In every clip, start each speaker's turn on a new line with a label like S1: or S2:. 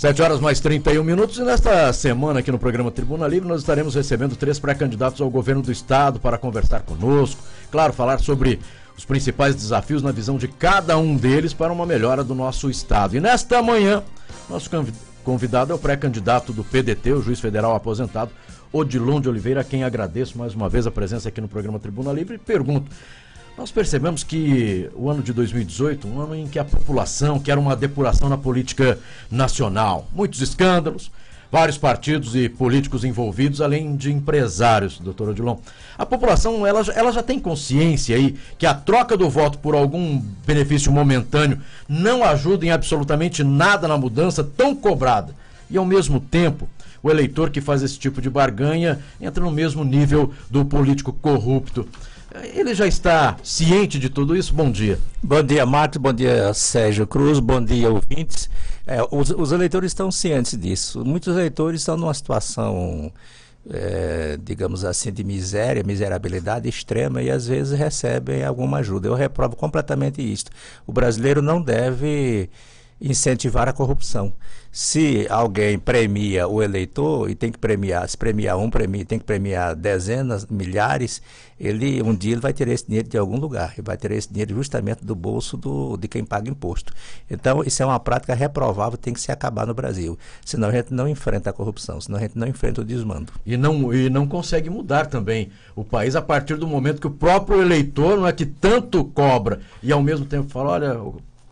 S1: 7 horas mais 31 minutos e nesta semana aqui no programa Tribuna Livre nós estaremos recebendo 3 pré-candidatos ao governo do estado para conversar conosco, claro, falar sobre os principais desafios na visão de cada um deles para uma melhora do nosso estado. E nesta manhã, nosso convidado é o pré-candidato do PDT, o juiz federal aposentado, Odilon de Oliveira, a quem agradeço mais uma vez a presença aqui no programa Tribuna Livre e pergunto, nós percebemos que o ano de 2018, um ano em que a população quer uma depuração na política nacional. Muitos escândalos, vários partidos e políticos envolvidos, além de empresários, doutor Odilon. A população ela já tem consciência aí que a troca do voto por algum benefício momentâneo não ajuda em absolutamente nada na mudança tão cobrada. E ao mesmo tempo, o eleitor que faz esse tipo de barganha entra no mesmo nível do político corrupto. Ele já está ciente de tudo isso? Bom dia.
S2: Bom dia, Marcos. Bom dia, Sérgio Cruz. Bom dia, ouvintes. Os eleitores estão cientes disso. Muitos eleitores estão numa situação, digamos assim, de miserabilidade extrema e às vezes recebem alguma ajuda. Eu reprovo completamente isto. O brasileiro não deve incentivar a corrupção. Se alguém premia o eleitor e tem que premiar, se premiar um, tem que premiar dezenas, milhares, um dia ele vai ter esse dinheiro de algum lugar, ele vai ter esse dinheiro justamente do bolso de quem paga imposto. Então, isso é uma prática reprovável, tem que se acabar no Brasil. Senão a gente não enfrenta a corrupção, senão a gente não enfrenta o desmando. E
S1: não consegue mudar também o país a partir do momento que o próprio eleitor não é que tanto cobra e ao mesmo tempo fala, olha,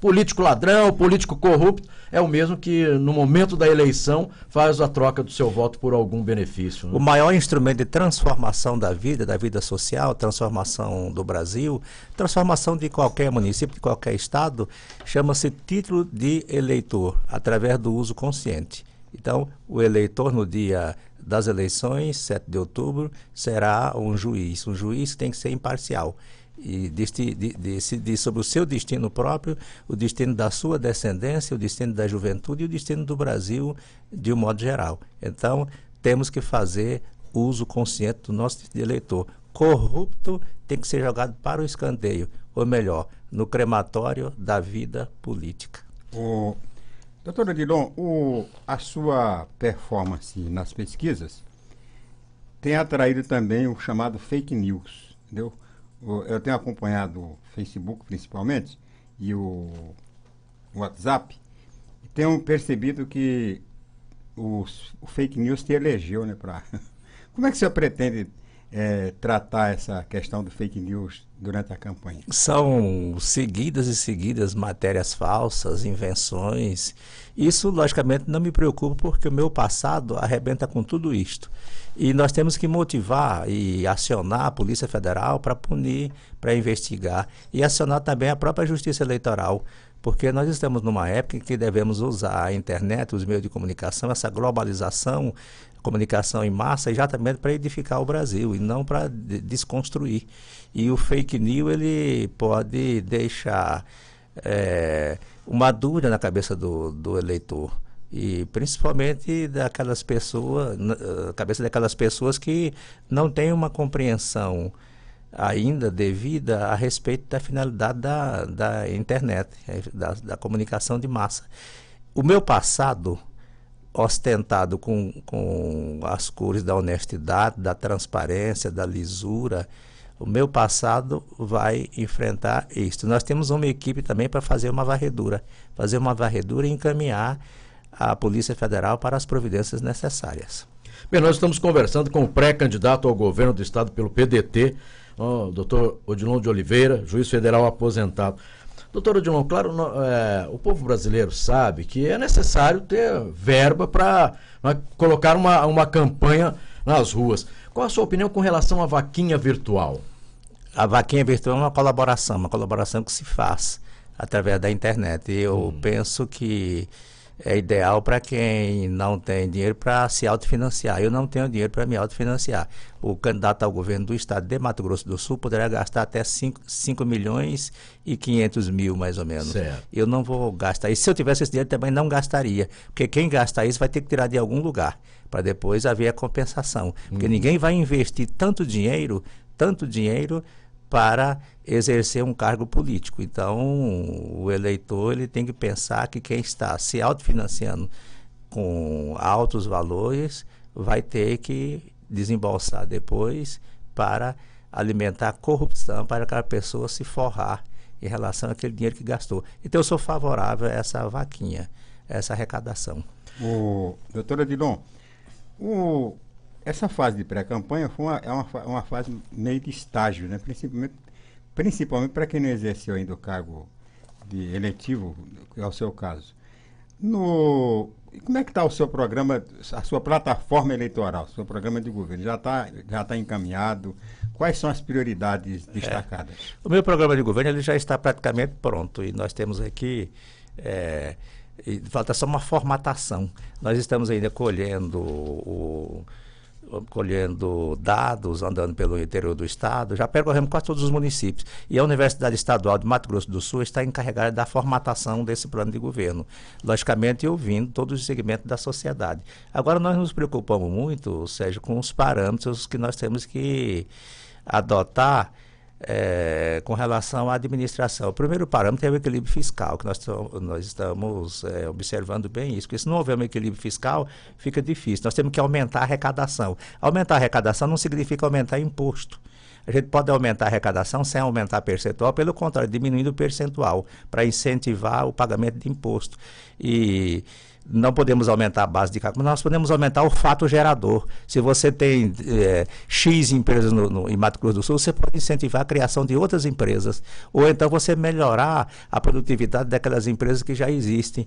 S1: político ladrão, político corrupto, é o mesmo que no momento da eleição faz a troca do seu voto por algum benefício. Né?
S2: O maior instrumento de transformação da vida social, transformação do Brasil, transformação de qualquer município, de qualquer estado, chama-se título de eleitor, através do uso consciente. Então, o eleitor no dia das eleições, 7 de outubro, será um juiz que tem que ser imparcial. E decidir sobre o seu destino próprio, o destino da sua descendência, o destino da juventude e o destino do Brasil de um modo geral. Então, temos que fazer uso consciente do nosso eleitor. Corrupto tem que ser jogado para o escanteio, ou melhor, no crematório da vida política.
S3: Doutor Odilon, a sua performance nas pesquisas tem atraído também o chamado fake news, entendeu? Eu tenho acompanhado o Facebook principalmente e o WhatsApp e tenho percebido que o fake news te elegeu, né? Como é que você pretende tratar essa questão do fake news durante a campanha?
S2: São seguidas e seguidas matérias falsas, invenções. Isso, logicamente, não me preocupa porque o meu passado arrebenta com tudo isto. E nós temos que motivar e acionar a Polícia Federal para punir, para investigar e acionar também a própria Justiça Eleitoral, porque nós estamos numa época em que devemos usar a internet, os meios de comunicação, essa globalização, comunicação em massa, exatamente para edificar o Brasil e não para desconstruir. E o fake news ele pode deixar uma dúvida na cabeça do eleitor. E principalmente daquelas pessoas, na cabeça daquelas pessoas que não têm uma compreensão ainda devida a respeito da finalidade da internet, da comunicação de massa. O meu passado, ostentado com as cores da honestidade, da transparência, da lisura, o meu passado vai enfrentar isto. Nós temos uma equipe também para fazer uma varredura e encaminhar a Polícia Federal para as providências necessárias.
S1: Bem, nós estamos conversando com o pré-candidato ao governo do estado pelo PDT, o doutor Odilon de Oliveira, juiz federal aposentado. Doutor Odilon, claro, o povo brasileiro sabe que é necessário ter verba para colocar uma campanha nas ruas. Qual a sua opinião com relação à vaquinha virtual?
S2: A vaquinha virtual é uma colaboração que se faz através da internet. E eu penso que é ideal para quem não tem dinheiro para se autofinanciar. Eu não tenho dinheiro para me autofinanciar. O candidato ao governo do estado de Mato Grosso do Sul poderá gastar até 5 milhões e 500 mil, mais ou menos.
S1: Certo.
S2: Eu não vou gastar. E se eu tivesse esse dinheiro, também não gastaria. Porque quem gasta isso vai ter que tirar de algum lugar, para depois haver a compensação. Porque ninguém vai investir tanto dinheiro para exercer um cargo político. Então, o eleitor ele tem que pensar que quem está se autofinanciando com altos valores, vai ter que desembolsar depois para alimentar a corrupção, para aquela pessoa se forrar em relação àquele dinheiro que gastou. Então eu sou favorável a essa vaquinha, a essa arrecadação.
S3: Doutora Odilon, essa fase de pré-campanha é uma fase meio de estágio, né? Principalmente para quem não exerceu ainda o cargo de eletivo, que é o seu caso. Como é que está o seu programa, a sua plataforma eleitoral, o seu programa de governo? Já tá encaminhado? Quais são as prioridades destacadas?
S2: O meu programa de governo ele já está praticamente pronto e nós temos aqui, falta só uma formatação. Nós estamos ainda colhendo dados, andando pelo interior do estado, já percorremos quase todos os municípios. E a Universidade Estadual de Mato Grosso do Sul está encarregada da formatação desse plano de governo, logicamente ouvindo todos os segmentos da sociedade. Agora nós nos preocupamos muito, Sérgio, com os parâmetros que nós temos que adotar com relação à administração. O primeiro parâmetro é o equilíbrio fiscal, que nós estamos observando bem isso, porque se não houver um equilíbrio fiscal, fica difícil. Nós temos que aumentar a arrecadação. Aumentar a arrecadação não significa aumentar imposto. A gente pode aumentar a arrecadação sem aumentar percentual, pelo contrário, diminuindo o percentual, para incentivar o pagamento de imposto. E não podemos aumentar a base de cálculo, mas nós podemos aumentar o fato gerador. Se você tem X empresas em Mato Grosso do Sul, você pode incentivar a criação de outras empresas. Ou então você melhorar a produtividade daquelas empresas que já existem.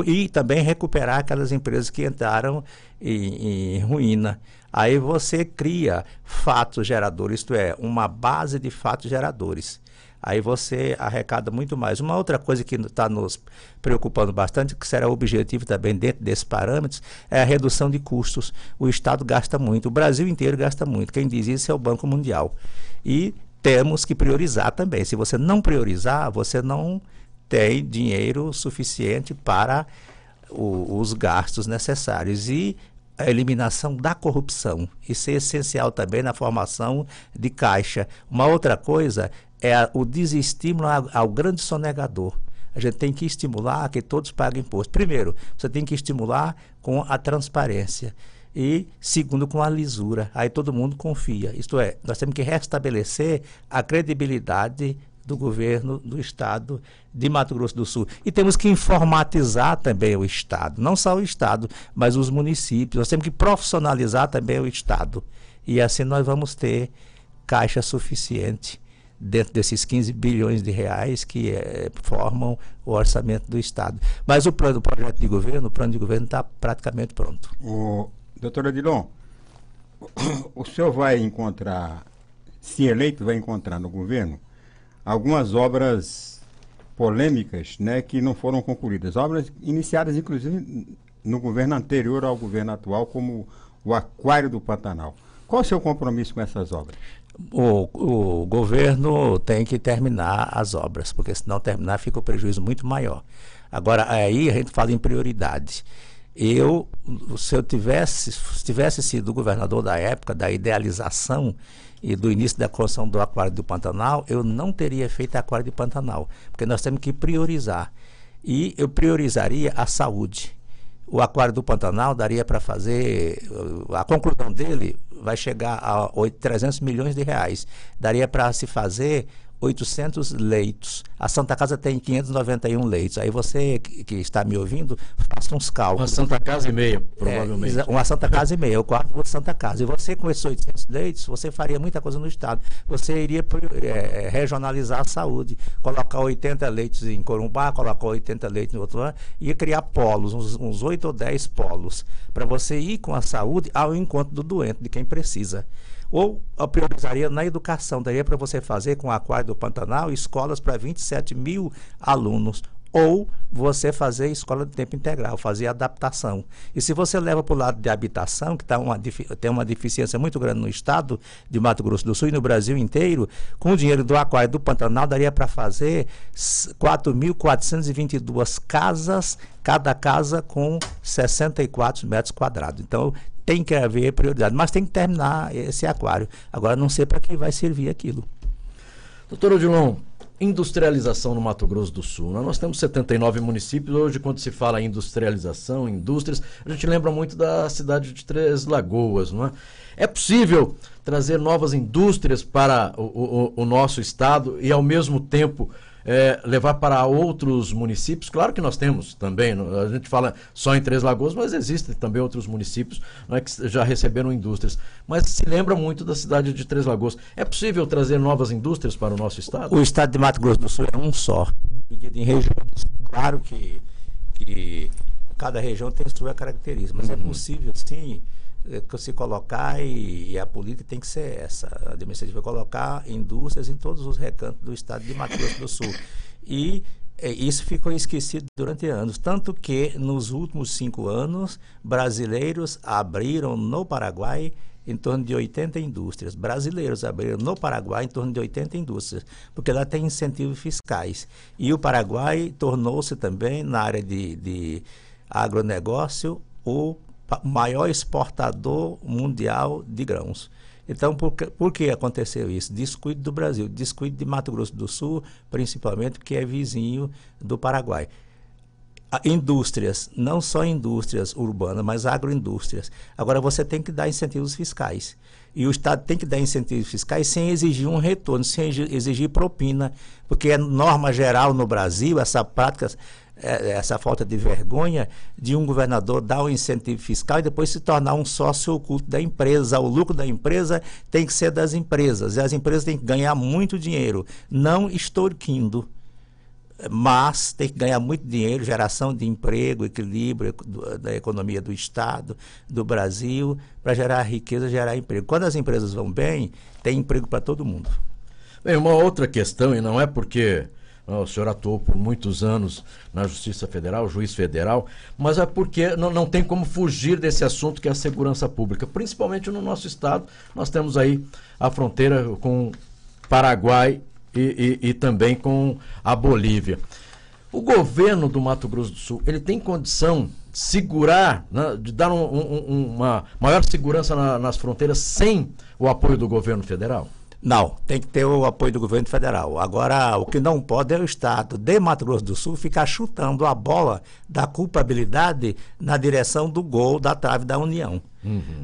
S2: E também recuperar aquelas empresas que entraram em ruína. Aí você cria fatos geradores, isto é, uma base de fatos geradores. Aí você arrecada muito mais. Uma outra coisa que está nos preocupando bastante, que será o objetivo também dentro desses parâmetros, é a redução de custos. O Estado gasta muito, o Brasil inteiro gasta muito. Quem diz isso é o Banco Mundial. E temos que priorizar também. Se você não priorizar, você não tem dinheiro suficiente para os gastos necessários. E a eliminação da corrupção. Isso é essencial também na formação de caixa. Uma outra coisa é o desestímulo ao grande sonegador. A gente tem que estimular que todos paguem imposto. Primeiro, você tem que estimular com a transparência. E, segundo, com a lisura. Aí todo mundo confia. Isto é, nós temos que restabelecer a credibilidade do governo do Estado de Mato Grosso do Sul. E temos que informatizar também o Estado. Não só o Estado, mas os municípios. Nós temos que profissionalizar também o Estado. E assim nós vamos ter caixa suficiente dentro desses 15 bilhões de reais que formam o orçamento do Estado. Mas o plano de governo está praticamente pronto.
S3: Doutor Odilon, o senhor vai encontrar, se eleito, vai encontrar no governo algumas obras polêmicas, né, que não foram concluídas. Obras iniciadas, inclusive, no governo anterior ao governo atual, como o Aquário do Pantanal. Qual é o seu compromisso com essas obras?
S2: O governo tem que terminar as obras, porque se não terminar fica um prejuízo muito maior. Agora, aí a gente fala em prioridade. Se eu tivesse sido governador da época, da idealização e do início da construção do Aquário do Pantanal, eu não teria feito Aquário do Pantanal, porque nós temos que priorizar. E eu priorizaria a saúde. O Aquário do Pantanal daria para fazer, a conclusão dele vai chegar a 300 milhões de reais. Daria para se fazer 800 leitos. A Santa Casa tem 591 leitos. Aí você que está me ouvindo, faça uns cálculos.
S1: Uma Santa Casa e meia, provavelmente.
S2: Uma Santa Casa e meia, o quarto da Santa Casa. E você com esses 800 leitos, você faria muita coisa no Estado. Você iria regionalizar a saúde, colocar 80 leitos em Corumbá, colocar 80 leitos em outro lugar, ia criar polos, uns 8 ou 10 polos, para você ir com a saúde ao encontro do doente, de quem precisa. Ou eu priorizaria na educação, daria para você fazer com o Aquário do Pantanal escolas para 27 mil alunos. Ou você fazer escola de tempo integral, fazer adaptação. E se você leva para o lado de habitação, que tem uma deficiência muito grande no estado de Mato Grosso do Sul e no Brasil inteiro, com o dinheiro do Aquário do Pantanal, daria para fazer 4.422 casas, cada casa com 64 metros quadrados. Então, tem que haver prioridade, mas tem que terminar esse aquário. Agora, não sei para que vai servir aquilo.
S1: Doutor Odilon, industrialização no Mato Grosso do Sul. Nós temos 79 municípios. Hoje, quando se fala em industrialização, indústrias, a gente lembra muito da cidade de Três Lagoas, não é? É possível trazer novas indústrias para o nosso estado e, ao mesmo tempo, levar para outros municípios? Claro que nós temos também, a gente fala só em Três Lagoas, mas existem também outros municípios, não é, que já receberam indústrias. Mas se lembra muito da cidade de Três Lagoas. É possível trazer novas indústrias para o nosso estado?
S2: O estado de Mato Grosso do Sul é um só, dividido em regiões. Claro que cada região tem sua característica, mas é possível, sim, se colocar, e a política tem que ser essa, a administrativa colocar indústrias em todos os recantos do estado de Mato Grosso do Sul. E isso ficou esquecido durante anos, tanto que nos últimos 5 anos, brasileiros abriram no Paraguai em torno de 80 indústrias. Brasileiros abriram no Paraguai em torno de 80 indústrias, porque lá tem incentivos fiscais. E o Paraguai tornou-se também, na área de agronegócio, o maior exportador mundial de grãos. Então, por que aconteceu isso? Descuido do Brasil, descuido de Mato Grosso do Sul, principalmente, que é vizinho do Paraguai. Indústrias, não só indústrias urbanas, mas agroindústrias. Agora, você tem que dar incentivos fiscais. E o Estado tem que dar incentivos fiscais sem exigir um retorno, sem exigir propina, porque é norma geral no Brasil, essa prática, essa falta de vergonha de um governador dar um incentivo fiscal e depois se tornar um sócio oculto da empresa. O lucro da empresa tem que ser das empresas, e as empresas têm que ganhar muito dinheiro, não extorquindo, mas tem que ganhar muito dinheiro, geração de emprego, equilíbrio da economia do Estado, do Brasil, para gerar riqueza, gerar emprego. Quando as empresas vão bem, tem emprego para todo mundo.
S1: Bem, uma outra questão, e não é porque o senhor atuou por muitos anos na Justiça Federal, juiz federal, mas é porque não tem como fugir desse assunto, que é a segurança pública. Principalmente no nosso estado, nós temos aí a fronteira com Paraguai e também com a Bolívia. O governo do Mato Grosso do Sul, ele tem condição de segurar, né, de dar uma maior segurança nas fronteiras sem o apoio do governo federal?
S2: Não, tem que ter o apoio do governo federal. Agora, o que não pode é o Estado de Mato Grosso do Sul ficar chutando a bola da culpabilidade na direção do gol da trave da União.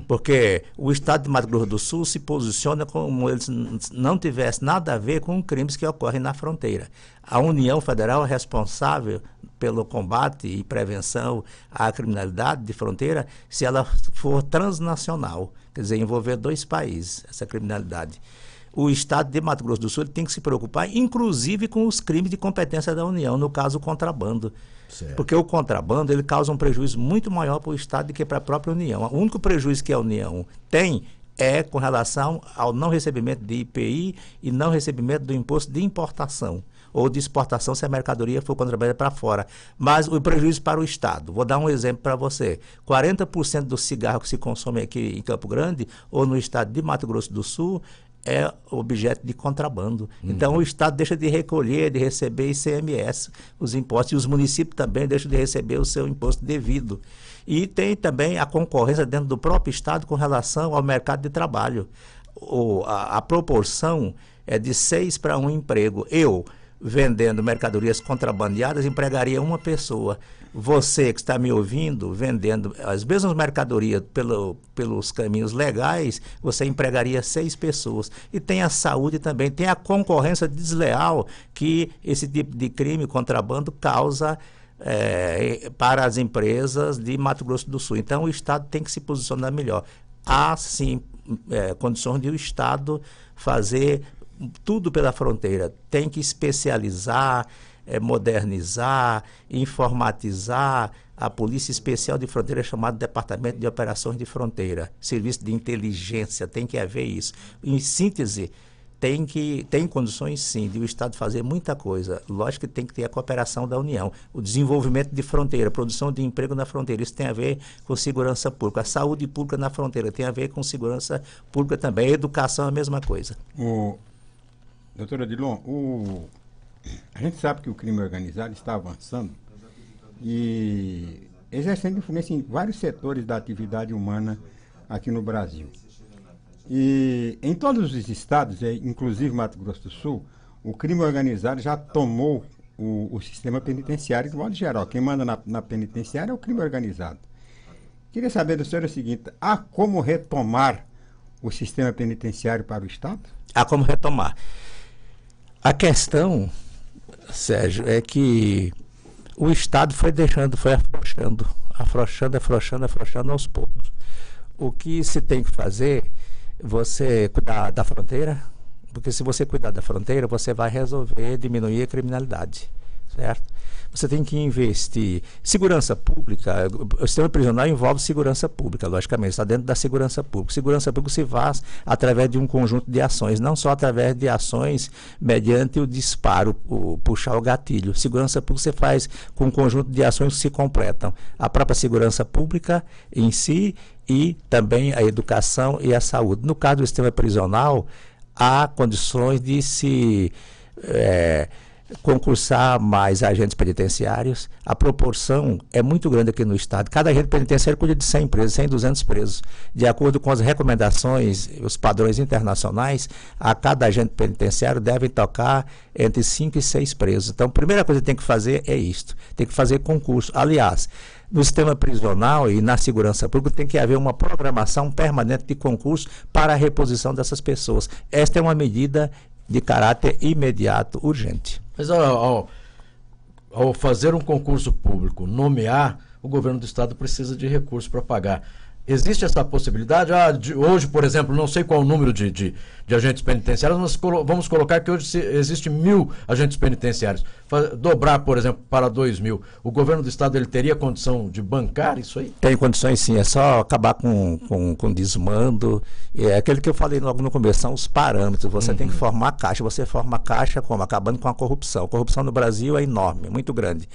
S2: Porque o Estado de Mato Grosso do Sul se posiciona como eles não tivessem nada a ver com crimes que ocorrem na fronteira. A União Federal é responsável pelo combate e prevenção à criminalidade de fronteira se ela for transnacional, quer dizer, envolver 2 países, essa criminalidade. O Estado de Mato Grosso do Sul tem que se preocupar, inclusive, com os crimes de competência da União, no caso, o contrabando. Certo. Porque o contrabando, ele causa um prejuízo muito maior para o Estado do que para a própria União. O único prejuízo que a União tem é com relação ao não recebimento de IPI e não recebimento do imposto de importação ou de exportação, se a mercadoria for contrabandeada para fora. Mas o prejuízo para o Estado, vou dar um exemplo para você, 40% do cigarro que se consome aqui em Campo Grande ou no estado de Mato Grosso do Sul é objeto de contrabando. Então o Estado deixa de recolher, de receber ICMS, os impostos, e os municípios também deixam de receber o seu imposto devido. E tem também a concorrência dentro do próprio Estado com relação ao mercado de trabalho. A proporção é de 6 para 1 emprego. Eu, vendendo mercadorias contrabandeadas, empregaria 1 pessoa. Você que está me ouvindo, vendendo as mesmas mercadorias pelos caminhos legais, você empregaria 6 pessoas. E tem a saúde também, tem a concorrência desleal que esse tipo de crime, contrabando, causa para as empresas de Mato Grosso do Sul. Então o Estado tem que se posicionar melhor. Há, sim, condições de o Estado fazer tudo pela fronteira. Tem que especializar, modernizar, informatizar a Polícia Especial de Fronteira, chamada Departamento de Operações de Fronteira, serviço de inteligência, tem que haver isso. Em síntese, tem condições sim de o Estado fazer muita coisa. Lógico que tem que ter a cooperação da União, o desenvolvimento de fronteira, produção de emprego na fronteira, isso tem a ver com segurança pública. A saúde pública na fronteira tem a ver com segurança pública também. A educação é a mesma coisa.
S3: Doutora Odilon, a gente sabe que o crime organizado está avançando e exercendo influência em vários setores da atividade humana aqui no Brasil. E em todos os estados, inclusive Mato Grosso do Sul, o crime organizado já tomou o sistema penitenciário de modo geral. Quem manda na penitenciária é o crime organizado. Queria saber do senhor o seguinte: há como retomar o sistema penitenciário para o Estado?
S2: Há como retomar. A questão, Sérgio, é que o Estado foi afrouxando aos poucos. O que se tem que fazer, você cuidar da fronteira, porque se você cuidar da fronteira, você vai resolver diminuir a criminalidade, certo? Você tem que investir. Segurança pública, o sistema prisional envolve segurança pública, logicamente, está dentro da segurança pública. Segurança pública se faz através de um conjunto de ações, não só através de ações mediante o disparo, puxar o gatilho. Segurança pública se faz com um conjunto de ações que se completam. A própria segurança pública em si e também a educação e a saúde. No caso do sistema prisional, há condições de se concursar mais agentes penitenciários. A proporção é muito grande aqui no Estado. Cada agente penitenciário cuida de 100 presos, 100, 200 presos. De acordo com as recomendações, os padrões internacionais, a cada agente penitenciário deve tocar entre 5 e 6 presos. Então, a primeira coisa que tem que fazer é isto. Tem que fazer concurso. Aliás, no sistema prisional e na segurança pública tem que haver uma programação permanente de concurso para a reposição dessas pessoas. Esta é uma medida de caráter imediato, urgente.
S1: Mas ao fazer um concurso público, nomear, o governo do Estado precisa de recursos para pagar. Existe essa possibilidade? Hoje, por exemplo, não sei qual o número de agentes penitenciários, mas vamos colocar que hoje existe 1.000 agentes penitenciários. Dobrar, por exemplo, para 2.000. O governo do Estado ele teria condição de bancar isso aí?
S2: Tem condições, sim. É só acabar com desmando. É aquele que eu falei logo no começo, são os parâmetros. Você tem que formar a caixa. Você forma a caixa como? Acabando com a corrupção. A corrupção no Brasil é enorme, muito grande.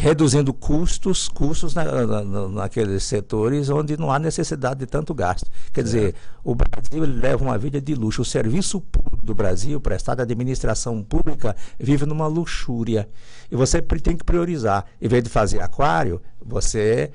S2: Reduzindo custos naqueles setores onde não há necessidade de tanto gasto. Quer dizer, o Brasil ele leva uma vida de luxo. O serviço público do Brasil, prestado à administração pública, vive numa luxúria. E você tem que priorizar. Em vez de fazer aquário, você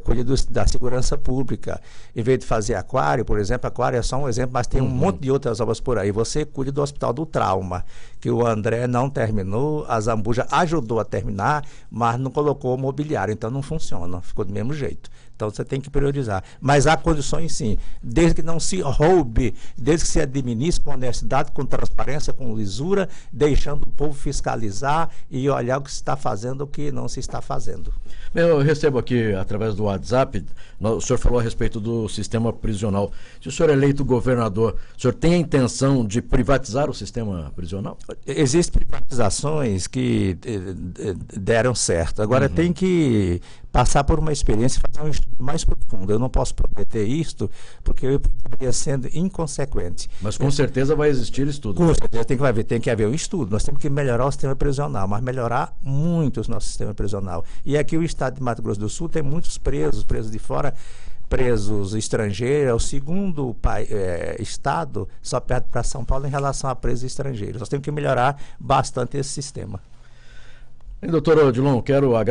S2: cuide da segurança pública. Em vez de fazer aquário, por exemplo, aquário é só um exemplo, mas tem um monte de outras obras por aí. Você cuide do Hospital do Trauma, que o André não terminou, a Zambuja ajudou a terminar, mas não colocou o mobiliário, então não funciona, ficou do mesmo jeito. Então você tem que priorizar. Mas há condições sim, desde que não se roube, desde que se administre com honestidade, com transparência, com lisura, deixando o povo fiscalizar e olhar o que se está fazendo, o que não se está fazendo.
S1: Eu recebo aqui, através do WhatsApp, o senhor falou a respeito do sistema prisional. Se o senhor é eleito governador, o senhor tem a intenção de privatizar o sistema prisional?
S2: Existem privatizações que deram certo. Agora tem que passar por uma experiência e fazer um estudo mais profundo. Eu não posso prometer isto, porque eu estaria sendo inconsequente.
S1: Mas com certeza vai existir estudo.
S2: Com certeza tem que haver um estudo. Nós temos que melhorar o sistema prisional, mas melhorar muito o nosso sistema prisional. E aqui o Estado de Mato Grosso do Sul tem muitos presos de fora, presos estrangeiros, é o segundo estado, só perto para São Paulo, em relação a presos estrangeiros. Nós temos que melhorar bastante esse sistema.
S1: Doutor Odilon, quero agradecer